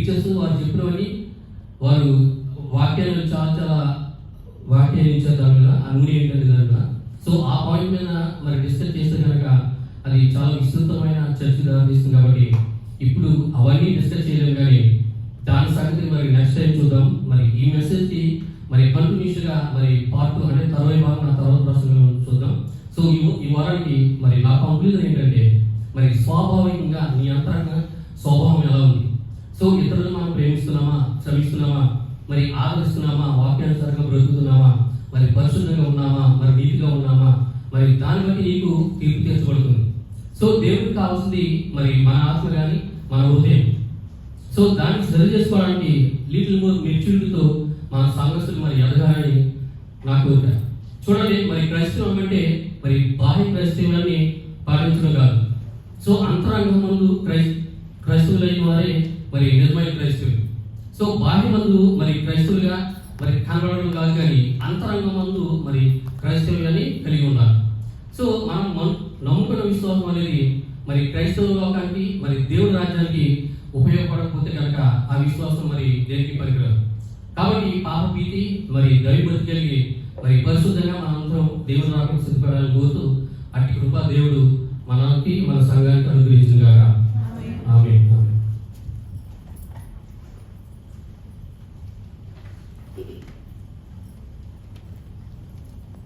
Preachers వారు చెప్పినవన్నీ వారు వాక్యాలు చాలా వాక్యాలు దాని మీద అన్ని ఏంటంటే దాని మీద. సో ఆ పాయింట్ మీద మరి డిస్కస్ చేస్తే కనుక అది చాలా విస్తృతమైన చర్చ దారితీస్తుంది. కాబట్టి ఇప్పుడు అవన్నీ డిస్కస్ చేయలేము, కానీ దాని సంగతి మరి నెక్స్ట్ టైం చూద్దాం. మరి ఈ మెసేజ్కి మరి కంటిన్యూస్గా మరి పార్ట్ అంటే తర్వాత ప్రశ్నలు చూద్దాం. సో ఈ వారానికి మరి నా కంక్లూజన్ ఏంటంటే మరి స్వాభావికంగా నీ అంతరంగ స్వభావం ఎలా ఉంది? సో ఇతరులను మనం ప్రేమిస్తున్నామా, శ్రమిస్తున్నామా, మరి ఆదరిస్తున్నామా, వాక్యానుసారంగా బ్రతుకుతున్నామా, మరి పరిశుద్ధంగా ఉన్నామా, మరి నీతిగా ఉన్నామా, మరి దాన్ని బట్టి నీకు తీర్పు తీర్చబడుతుంది. సో దేవుడికి కావాల్సింది మరి మన ఆత్మ కానీ మన హృదయం. సో దాన్ని సరి చేసుకోవడానికి లిటిల్ మోర్ మెచ్యూరిటీతో మన సంఘస్థులు మరి ఎదగాలని నా కోరిక. చూడండి, మరి క్రైస్తవం అంటే మరి బాహ్య క్రైస్తవాన్ని పాటించడం కాదు. సో అంతరంగం ముందు క్రైస్తవులైన వారే మరి నిజమైన క్రైస్తవులు. సో బాహ్య మందు మరి క్రైస్తవులుగా మరి కనబడడం కాదు, కానీ అంతరంగం మందు మరి క్రైస్తవులని కలిగి ఉన్నారు. సో మనం నమ్ముకున్న విశ్వాసం అనేది మరి క్రైస్తవ లోకానికి మరి దేవుడి రాజ్యానికి ఉపయోగపడకపోతే కనుక ఆ విశ్వాసం మరి దేనికి పనికిరాదు. కాబట్టి పాపభీతి మరి దైవభక్తి కలిగి మరి పరిశుద్ధంగా మనందరం దేవుని రాకకు సిద్ధపడాలని కోరుతూ అట్టి కృప దేవుడు మనకి మన సంఘానికి అనుగ్రహించుగాక.